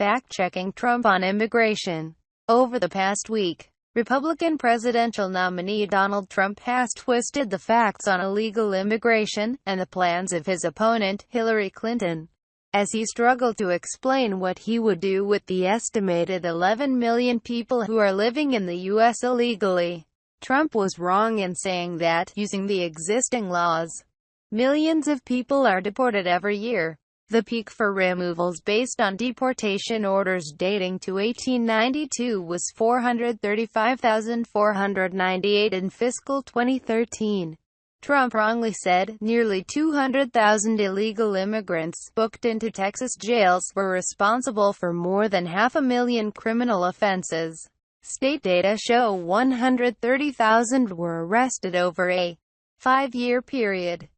fact-checking Trump on immigration. Over the past week, Republican presidential nominee Donald Trump has twisted the facts on illegal immigration, and the plans of his opponent, Hillary Clinton, as he struggled to explain what he would do with the estimated 11 million people who are living in the U.S. illegally. Trump was wrong in saying that, using the existing laws, millions of people are deported every year. The peak for removals based on deportation orders dating to 1892 was 435,498 in fiscal 2013. Trump wrongly said nearly 200,000 illegal immigrants booked into Texas jails were responsible for more than 500,000 criminal offenses. State data show 130,000 were arrested over a 5-year period,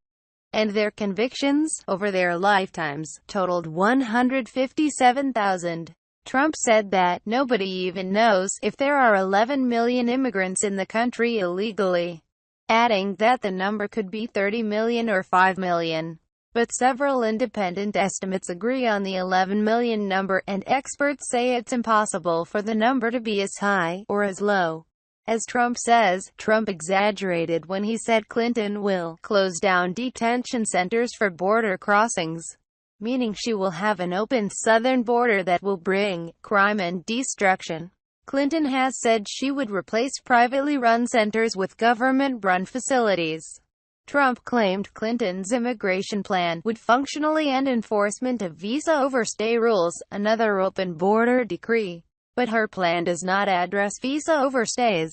and their convictions, over their lifetimes, totaled 157,000. Trump said that nobody even knows if there are 11 million immigrants in the country illegally, adding that the number could be 30 million or 5 million. But several independent estimates agree on the 11 million number, and experts say it's impossible for the number to be as high, or as low, as Trump says. Trump exaggerated when he said Clinton will close down detention centers for border crossings, meaning she will have an open southern border that will bring crime and destruction. Clinton has said she would replace privately run centers with government-run facilities. Trump claimed Clinton's immigration plan would functionally end enforcement of visa overstay rules, another open border decree. But her plan does not address visa overstays.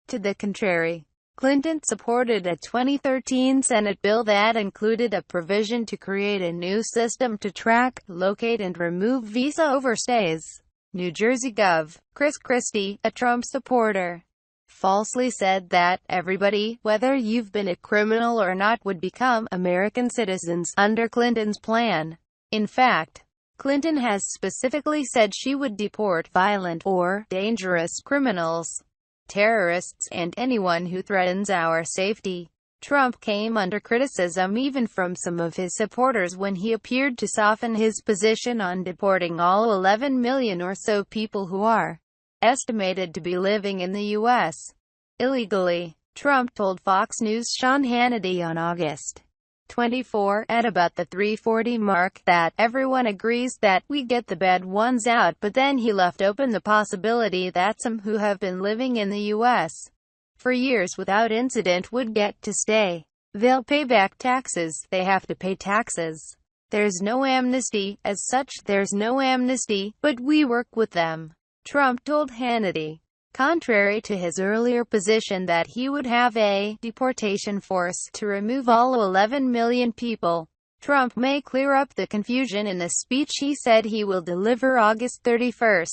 To the contrary, Clinton supported a 2013 Senate bill that included a provision to create a new system to track, locate and remove visa overstays. New Jersey Gov. Chris Christie, a Trump supporter, falsely said that everybody, whether you've been a criminal or not, would become American citizens under Clinton's plan. In fact, Clinton has specifically said she would deport violent or dangerous criminals, terrorists, and anyone who threatens our safety. Trump came under criticism even from some of his supporters when he appeared to soften his position on deporting all 11 million or so people who are estimated to be living in the U.S. illegally. Trump told Fox News' Sean Hannity on August 24, at about the 3:40 mark, that everyone agrees that we get the bad ones out, but then he left open the possibility that some who have been living in the U.S. for years without incident would get to stay. They'll pay back taxes. They have to pay taxes. There's no amnesty. As such, there's no amnesty, but we work with them, Trump told Hannity. Contrary to his earlier position that he would have a deportation force to remove all 11 million people, Trump may clear up the confusion in a speech he said he will deliver August 31.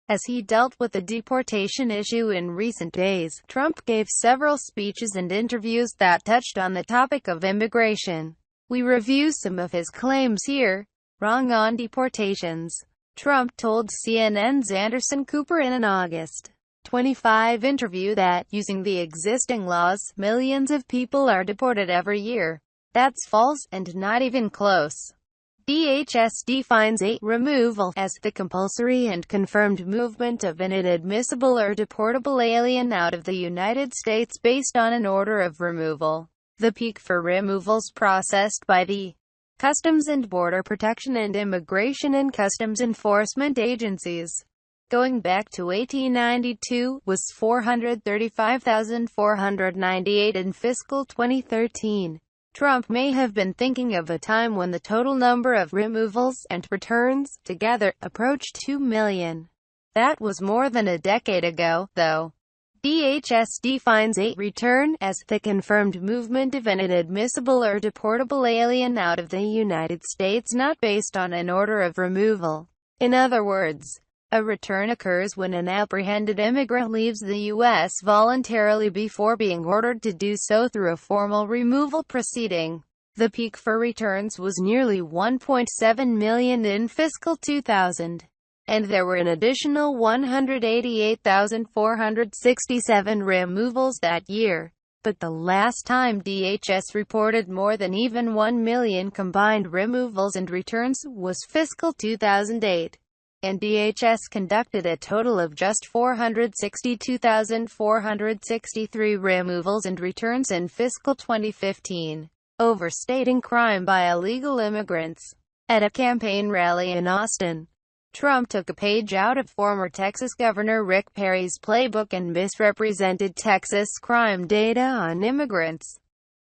As he dealt with the deportation issue in recent days, Trump gave several speeches and interviews that touched on the topic of immigration. We review some of his claims here. Wrong on deportations. Trump told CNN's Anderson Cooper in an August 25 interview that, using the existing laws, millions of people are deported every year. That's false, and not even close. DHS defines a removal as the compulsory and confirmed movement of an inadmissible or deportable alien out of the United States based on an order of removal. The peak for removals processed by the Customs and Border Protection and Immigration and Customs Enforcement agencies, going back to 1892, was 435,498 in fiscal 2013. Trump may have been thinking of a time when the total number of removals and returns, together, approached 2 million. That was more than a decade ago, though. DHS defines a return as the confirmed movement of an inadmissible or deportable alien out of the United States not based on an order of removal. In other words, a return occurs when an apprehended immigrant leaves the U.S. voluntarily before being ordered to do so through a formal removal proceeding. The peak for returns was nearly 1.7 million in fiscal 2000. And there were an additional 188,467 removals that year. But the last time DHS reported more than even 1 million combined removals and returns was fiscal 2008. and DHS conducted a total of just 462,463 removals and returns in fiscal 2015, overstating crime by illegal immigrants. At a campaign rally in Austin, Trump took a page out of former Texas Governor Rick Perry's playbook and misrepresented Texas crime data on immigrants.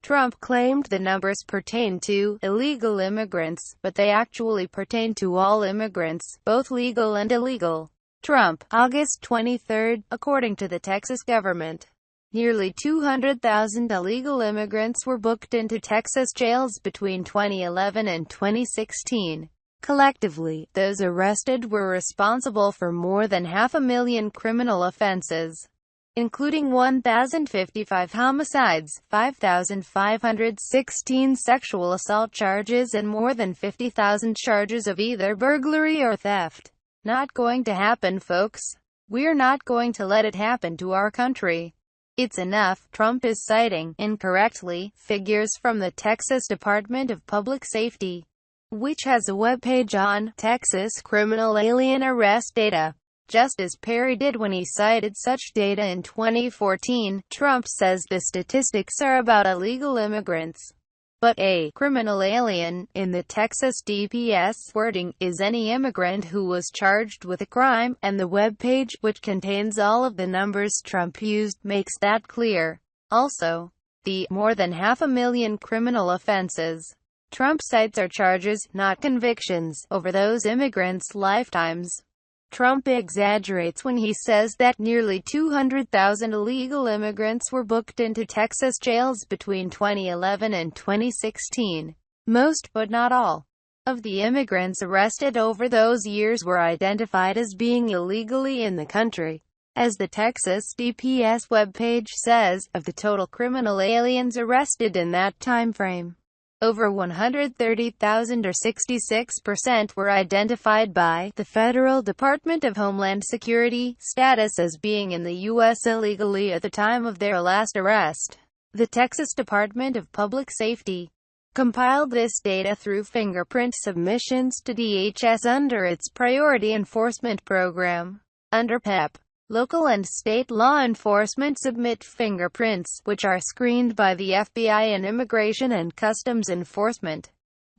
Trump claimed the numbers pertain to illegal immigrants, but they actually pertain to all immigrants, both legal and illegal. Trump, August 23. According to the Texas government, nearly 200,000 illegal immigrants were booked into Texas jails between 2011 and 2016. Collectively, those arrested were responsible for more than 500,000 criminal offenses, including 1,055 homicides, 5,516 sexual assault charges and more than 50,000 charges of either burglary or theft. Not going to happen, folks. We're not going to let it happen to our country. It's enough. Trump is citing, incorrectly, figures from the Texas Department of Public Safety, which has a webpage on Texas criminal alien arrest data. Just as Perry did when he cited such data in 2014, Trump says the statistics are about illegal immigrants. But a criminal alien, in the Texas DPS wording, is any immigrant who was charged with a crime, and the webpage, which contains all of the numbers Trump used, makes that clear. Also, the more than 500,000 criminal offenses Trump cites are charges, not convictions, over those immigrants' lifetimes. Trump exaggerates when he says that nearly 200,000 illegal immigrants were booked into Texas jails between 2011 and 2016. Most, but not all, of the immigrants arrested over those years were identified as being illegally in the country. As the Texas DPS webpage says, of the total criminal aliens arrested in that time frame, over 130,000 or 66% were identified by the Federal Department of Homeland Security status as being in the U.S. illegally at the time of their last arrest. The Texas Department of Public Safety compiled this data through fingerprint submissions to DHS under its Priority Enforcement Program. Under PEP, local and state law enforcement submit fingerprints, which are screened by the FBI and Immigration and Customs Enforcement.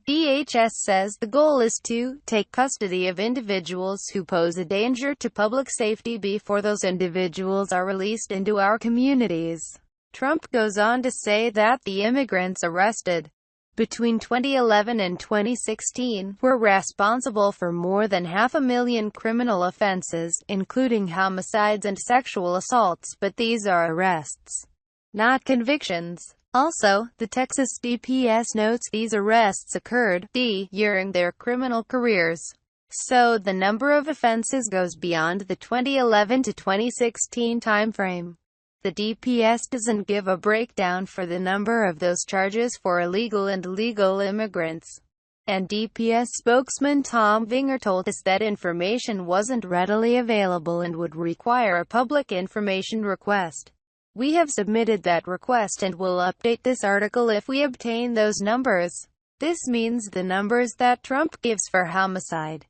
DHS says the goal is to take custody of individuals who pose a danger to public safety before those individuals are released into our communities. Trump goes on to say that the immigrants arrested between 2011 and 2016 were responsible for more than 500,000 criminal offenses, including homicides and sexual assaults, but these are arrests, not convictions. Also, the Texas DPS notes these arrests occurred during their criminal careers. So the number of offenses goes beyond the 2011 to 2016 timeframe. The DPS doesn't give a breakdown for the number of those charges for illegal and legal immigrants. And DPS spokesman Tom Vinger told us that information wasn't readily available and would require a public information request. We have submitted that request and will update this article if we obtain those numbers. This means the numbers that Trump gives for homicide,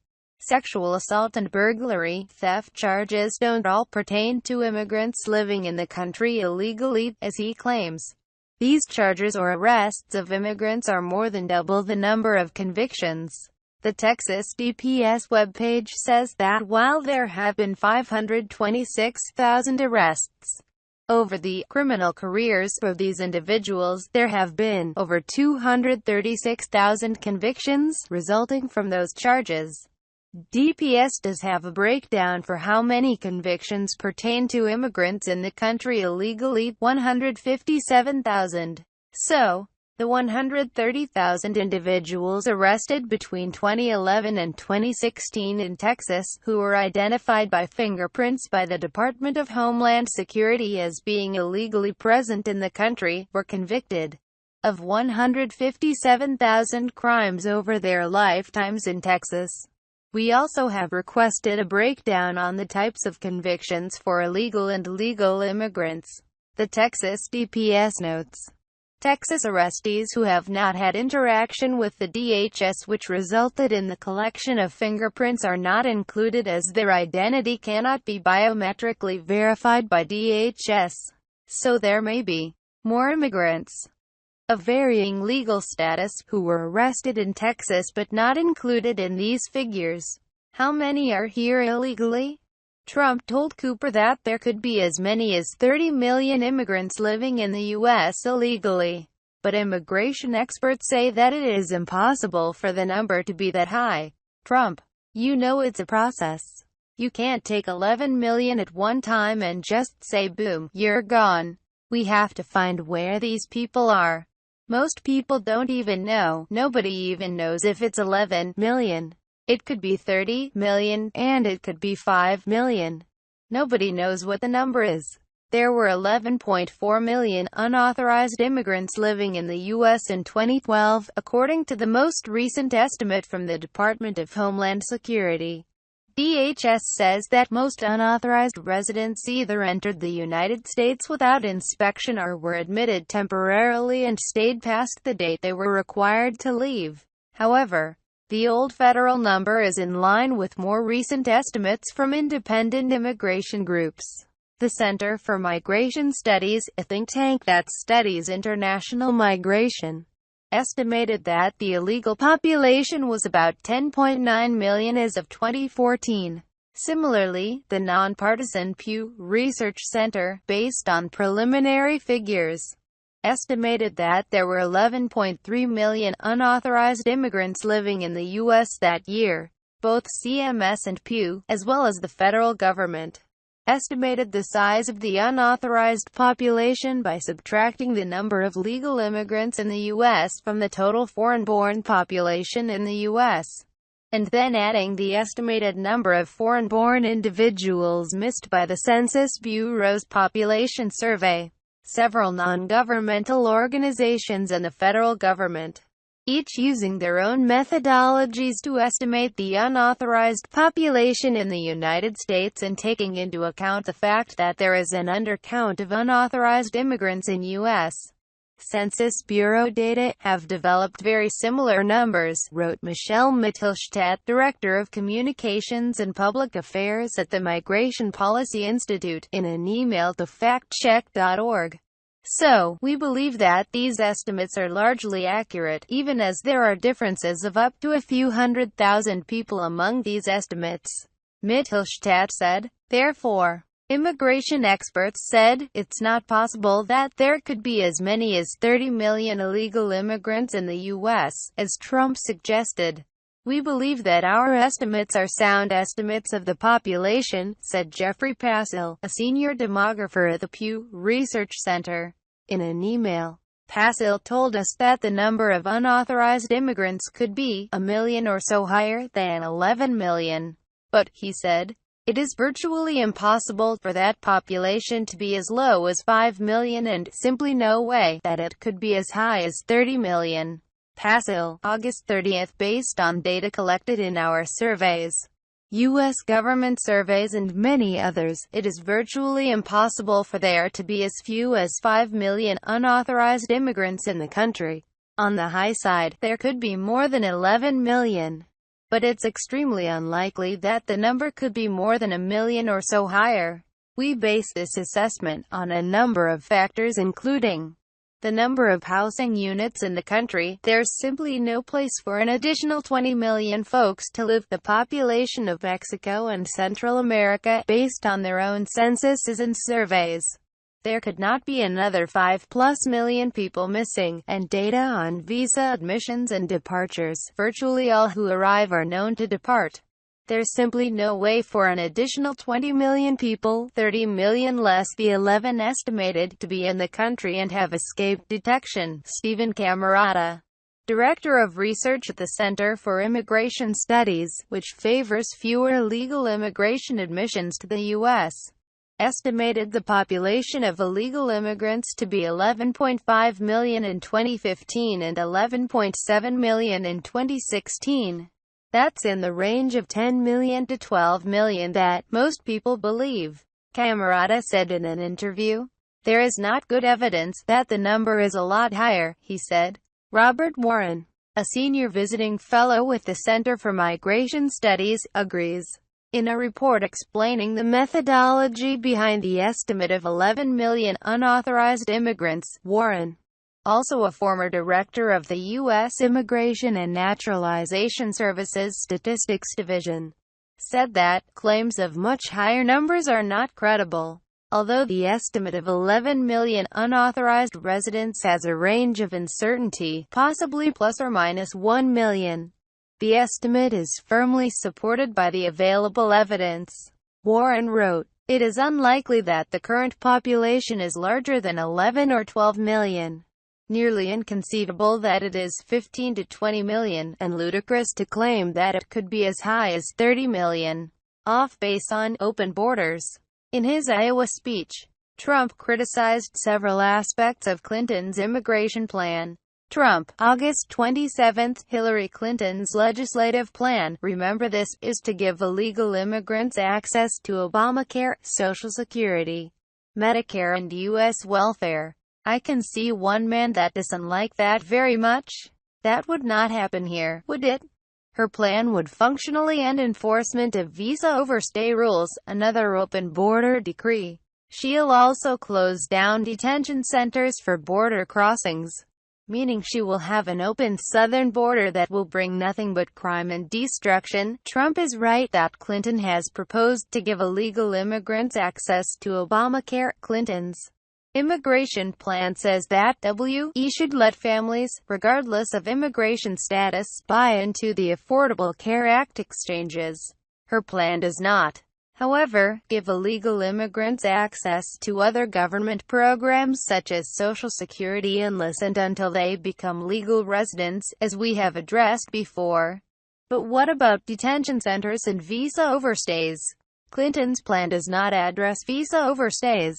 sexual assault and burglary, theft charges don't all pertain to immigrants living in the country illegally, as he claims. These charges or arrests of immigrants are more than double the number of convictions. The Texas DPS webpage says that while there have been 526,000 arrests over the criminal careers of these individuals, there have been over 236,000 convictions resulting from those charges. DPS does have a breakdown for how many convictions pertain to immigrants in the country illegally, 157,000. So, the 130,000 individuals arrested between 2011 and 2016 in Texas, who were identified by fingerprints by the Department of Homeland Security as being illegally present in the country, were convicted of 157,000 crimes over their lifetimes in Texas. We also have requested a breakdown on the types of convictions for illegal and legal immigrants. The Texas DPS notes Texas arrestees who have not had interaction with the DHS, which resulted in the collection of fingerprints, are not included as their identity cannot be biometrically verified by DHS. So there may be more immigrants of varying legal status who were arrested in Texas but not included in these figures. How many are here illegally? Trump told Cooper that there could be as many as 30 million immigrants living in the U.S. illegally. But immigration experts say that it is impossible for the number to be that high. Trump: you know it's a process. You can't take 11 million at one time and just say boom, you're gone. We have to find where these people are. Most people don't even know. Nobody even knows if it's 11 million. It could be 30 million, and it could be 5 million. Nobody knows what the number is. There were 11.4 million unauthorized immigrants living in the U.S. in 2012, according to the most recent estimate from the Department of Homeland Security. DHS says that most unauthorized residents either entered the United States without inspection or were admitted temporarily and stayed past the date they were required to leave. However, the old federal number is in line with more recent estimates from independent immigration groups. The Center for Migration Studies, a think tank that studies international migration, estimated that the illegal population was about 10.9 million as of 2014. Similarly, the nonpartisan Pew Research Center, based on preliminary figures, estimated that there were 11.3 million unauthorized immigrants living in the U.S. that year. Both CMS and Pew, as well as the federal government, estimated the size of the unauthorized population by subtracting the number of legal immigrants in the U.S. from the total foreign-born population in the U.S., and then adding the estimated number of foreign-born individuals missed by the Census Bureau's population survey. Several non-governmental organizations and the federal government, each using their own methodologies to estimate the unauthorized population in the United States and taking into account the fact that there is an undercount of unauthorized immigrants in U.S. Census Bureau data, have developed very similar numbers, wrote Michelle Mittelstadt, Director of Communications and Public Affairs at the Migration Policy Institute, in an email to factcheck.org. So, we believe that these estimates are largely accurate, even as there are differences of up to a few 100,000 people among these estimates, Mittelstadt said. Therefore, immigration experts said, it's not possible that there could be as many as 30 million illegal immigrants in the U.S., as Trump suggested. We believe that our estimates are sound estimates of the population, said Jeffrey Pasil, a senior demographer at the Pew Research Center. In an email, Pasil told us that the number of unauthorized immigrants could be 1 million or so higher than 11 million. But, he said, it is virtually impossible for that population to be as low as 5 million and simply no way that it could be as high as 30 million. Pasil, August 30, based on data collected in our surveys, U.S. government surveys and many others, it is virtually impossible for there to be as few as 5 million unauthorized immigrants in the country. On the high side, there could be more than 11 million. But it's extremely unlikely that the number could be more than 1 million or so higher. We base this assessment on a number of factors including the number of housing units in the country. There's simply no place for an additional 20 million folks to live. The population of Mexico and Central America, based on their own censuses and surveys. There could not be another 5+ million people missing, and data on visa admissions and departures. Virtually all who arrive are known to depart. There's simply no way for an additional 20 million people, 30 million less the 11 estimated, to be in the country and have escaped detection. Stephen Camarata, Director of Research at the Center for Immigration Studies, which favors fewer illegal immigration admissions to the U.S., estimated the population of illegal immigrants to be 11.5 million in 2015 and 11.7 million in 2016. That's in the range of 10 million to 12 million that most people believe, Camarata said in an interview. There is not good evidence that the number is a lot higher, he said. Robert Warren, a senior visiting fellow with the Center for Migration Studies, agrees. In a report explaining the methodology behind the estimate of 11 million unauthorized immigrants, Warren, also a former director of the U.S. Immigration and Naturalization Services Statistics Division, said that claims of much higher numbers are not credible. Although the estimate of 11 million unauthorized residents has a range of uncertainty, possibly plus or minus 1 million, the estimate is firmly supported by the available evidence. Warren wrote, "It is unlikely that the current population is larger than 11 or 12 million. Nearly inconceivable that it is 15 to 20 million, and ludicrous to claim that it could be as high as 30 million. Off base on open borders." In his Iowa speech, Trump criticized several aspects of Clinton's immigration plan. Trump, August 27. Hillary Clinton's legislative plan, remember this, is to give illegal immigrants access to Obamacare, Social Security, Medicare and U.S. welfare. I can see one man that doesn't like that very much. That would not happen here, would it? Her plan would functionally end enforcement of visa overstay rules, another open border decree. She'll also close down detention centers for border crossings, meaning she will have an open southern border that will bring nothing but crime and destruction. Trump is right that Clinton has proposed to give illegal immigrants access to Obamacare. Clinton's immigration plan says that we should let families, regardless of immigration status, buy into the Affordable Care Act exchanges. Her plan does not, however, give illegal immigrants access to other government programs such as Social Security unless and until they become legal residents, as we have addressed before. But what about detention centers and visa overstays? Clinton's plan does not address visa overstays.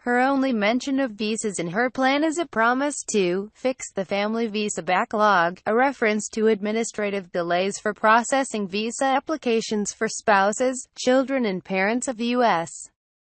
Her only mention of visas in her plan is a promise to fix the family visa backlog, a reference to administrative delays for processing visa applications for spouses, children and parents of U.S.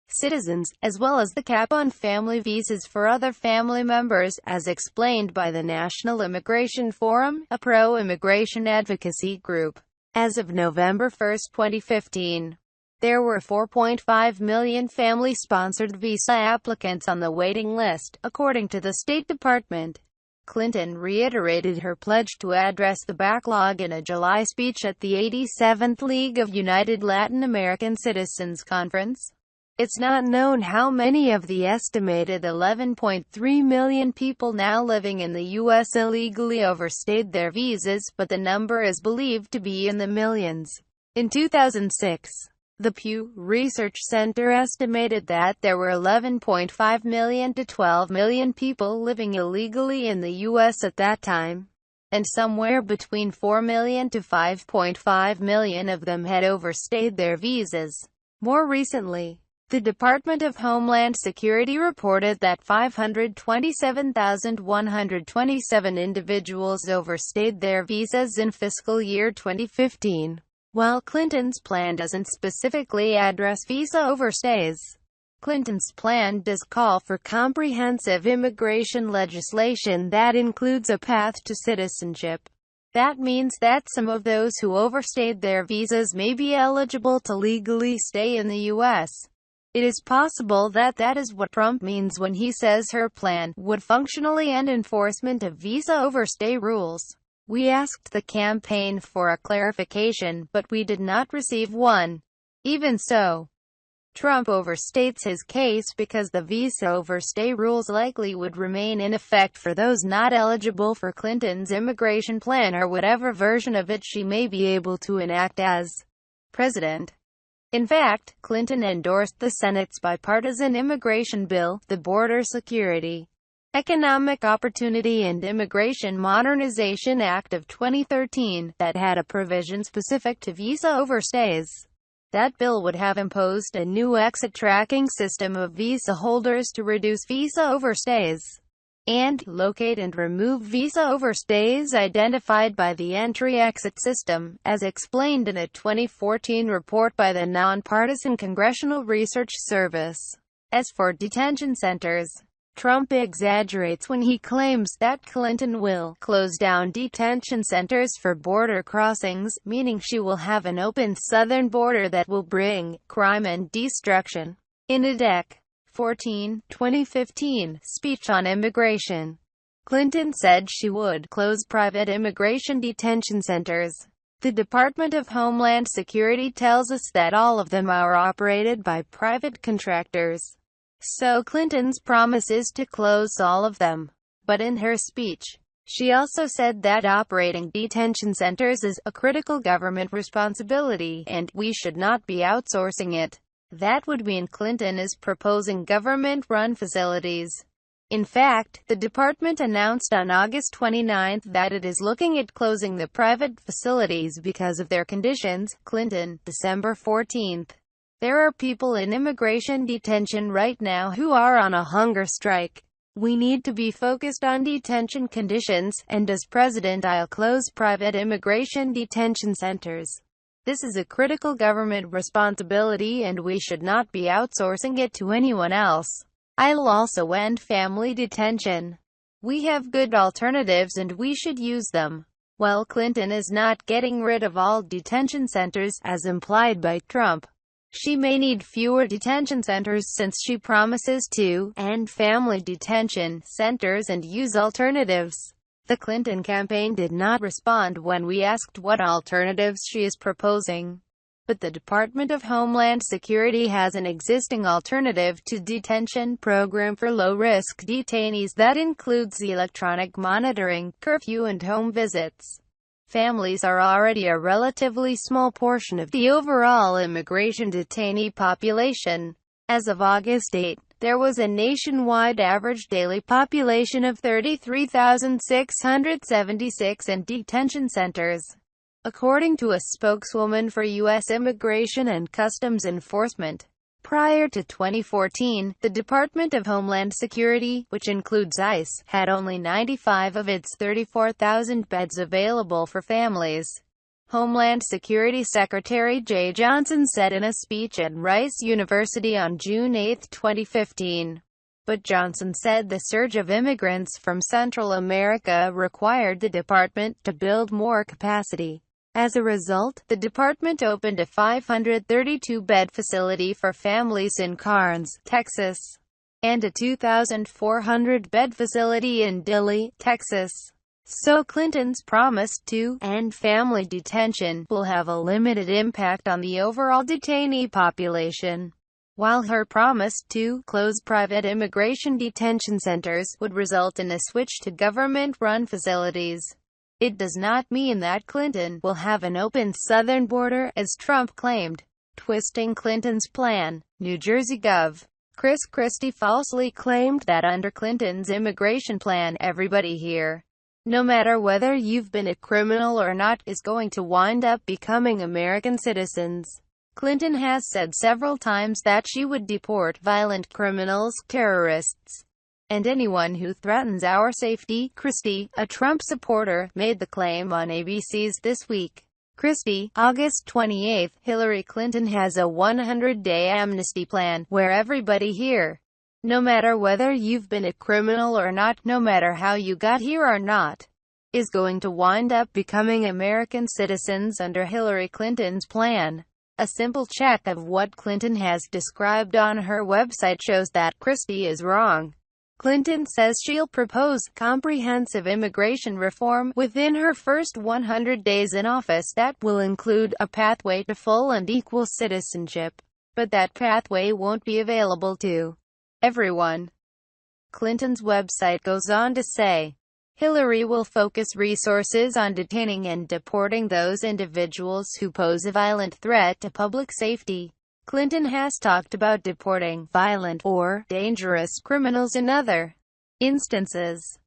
citizens, as well as the cap on family visas for other family members, as explained by the National Immigration Forum, a pro-immigration advocacy group. As of November 1, 2015. There were 4.5 million family-sponsored visa applicants on the waiting list, according to the State Department. Clinton reiterated her pledge to address the backlog in a July speech at the 87th League of United Latin American Citizens Conference. It's not known how many of the estimated 11.3 million people now living in the U.S. illegally overstayed their visas, but the number is believed to be in the millions. In 2006, the Pew Research Center estimated that there were 11.5 million to 12 million people living illegally in the U.S. at that time, and somewhere between 4 million to 5.5 million of them had overstayed their visas. More recently, the Department of Homeland Security reported that 527,127 individuals overstayed their visas in fiscal year 2015. While Clinton's plan doesn't specifically address visa overstays, Clinton's plan does call for comprehensive immigration legislation that includes a path to citizenship. That means that some of those who overstayed their visas may be eligible to legally stay in the U.S. It is possible that that is what Trump means when he says her plan would functionally end enforcement of visa overstay rules. We asked the campaign for a clarification, but we did not receive one. Even so, Trump overstates his case because the visa overstay rules likely would remain in effect for those not eligible for Clinton's immigration plan or whatever version of it she may be able to enact as president. In fact, Clinton endorsed the Senate's bipartisan immigration bill, the Border Security, Economic Opportunity and Immigration Modernization Act of 2013, that had a provision specific to visa overstays. That bill would have imposed a new exit tracking system of visa holders to reduce visa overstays and locate and remove visa overstays identified by the entry-exit system, as explained in a 2014 report by the Nonpartisan Congressional Research Service. As for detention centers, Trump exaggerates when he claims that Clinton will close down detention centers for border crossings, meaning she will have an open southern border that will bring crime and destruction. In a Dec. 14, 2015, speech on immigration, Clinton said she would close private immigration detention centers. The Department of Homeland Security tells us that all of them are operated by private contractors. So Clinton's promise is to close all of them. But in her speech, she also said that operating detention centers is a critical government responsibility, and we should not be outsourcing it. That would mean Clinton is proposing government-run facilities. In fact, the department announced on August 29 that it is looking at closing the private facilities because of their conditions. Clinton, December 14. There are people in immigration detention right now who are on a hunger strike. We need to be focused on detention conditions, and as president I'll close private immigration detention centers. This is a critical government responsibility and we should not be outsourcing it to anyone else. I'll also end family detention. We have good alternatives and we should use them. Well, Clinton is not getting rid of all detention centers, as implied by Trump. She may need fewer detention centers since she promises to end family detention centers and use alternatives. The Clinton campaign did not respond when we asked what alternatives she is proposing. But the Department of Homeland Security has an existing alternative to detention program for low-risk detainees that includes electronic monitoring, curfew and home visits. Families are already a relatively small portion of the overall immigration detainee population. As of August 8, there was a nationwide average daily population of 33,676 in detention centers. According to a spokeswoman for U.S. Immigration and Customs Enforcement, prior to 2014, the Department of Homeland Security, which includes ICE, had only 95 of its 34,000 beds available for families. Homeland Security Secretary Jeh Johnson said in a speech at Rice University on June 8, 2015. But Johnson said the surge of immigrants from Central America required the department to build more capacity. As a result, the department opened a 532-bed facility for families in Karnes, Texas, and a 2,400-bed facility in Dilley, Texas. So Clinton's promise to end family detention will have a limited impact on the overall detainee population, while her promise to close private immigration detention centers would result in a switch to government-run facilities. It does not mean that Clinton will have an open southern border, as Trump claimed. Twisting Clinton's plan. New Jersey Gov. Chris Christie falsely claimed that under Clinton's immigration plan, everybody here, no matter whether you've been a criminal or not, is going to wind up becoming American citizens. Clinton has said several times that she would deport violent criminals, terrorists, and anyone who threatens our safety. Christie, a Trump supporter, made the claim on ABC's This Week. Christie, August 28. Hillary Clinton has a 100-day amnesty plan, where everybody here, no matter whether you've been a criminal or not, no matter how you got here or not, is going to wind up becoming American citizens under Hillary Clinton's plan. A simple check of what Clinton has described on her website shows that Christie is wrong. Clinton says she'll propose comprehensive immigration reform within her first 100 days in office that will include a pathway to full and equal citizenship. But that pathway won't be available to everyone. Clinton's website goes on to say, Hillary will focus resources on detaining and deporting those individuals who pose a violent threat to public safety. Clinton has talked about deporting violent or dangerous criminals in other instances,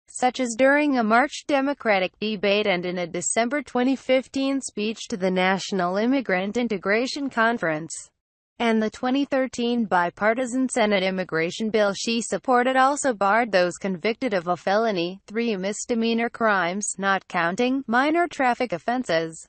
such as during a March Democratic debate and in a December 2015 speech to the National Immigrant Integration Conference. And the 2013 bipartisan Senate immigration bill she supported also barred those convicted of a felony, 3 misdemeanor crimes, not counting minor traffic offenses.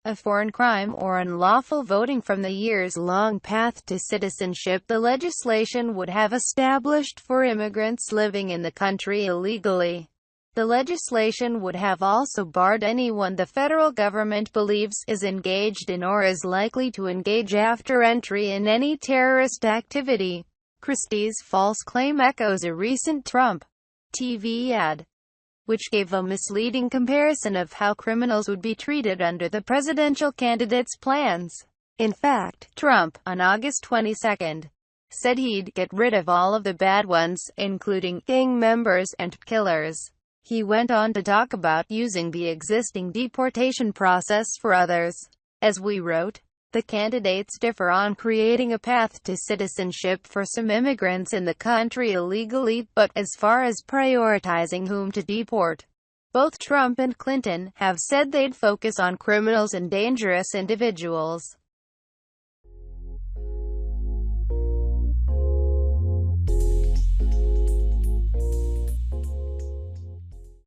a foreign crime or unlawful voting from the years-long path to citizenship the legislation would have established for immigrants living in the country illegally. The legislation would have also barred anyone the federal government believes is engaged in or is likely to engage after entry in any terrorist activity. Christie's false claim echoes a recent Trump TV ad, which gave a misleading comparison of how criminals would be treated under the presidential candidate's plans. In fact, Trump, on August 22, said he'd get rid of all of the bad ones, including gang members and killers. He went on to talk about using the existing deportation process for others. As we wrote, the candidates differ on creating a path to citizenship for some immigrants in the country illegally, but as far as prioritizing whom to deport, both Trump and Clinton have said they'd focus on criminals and dangerous individuals.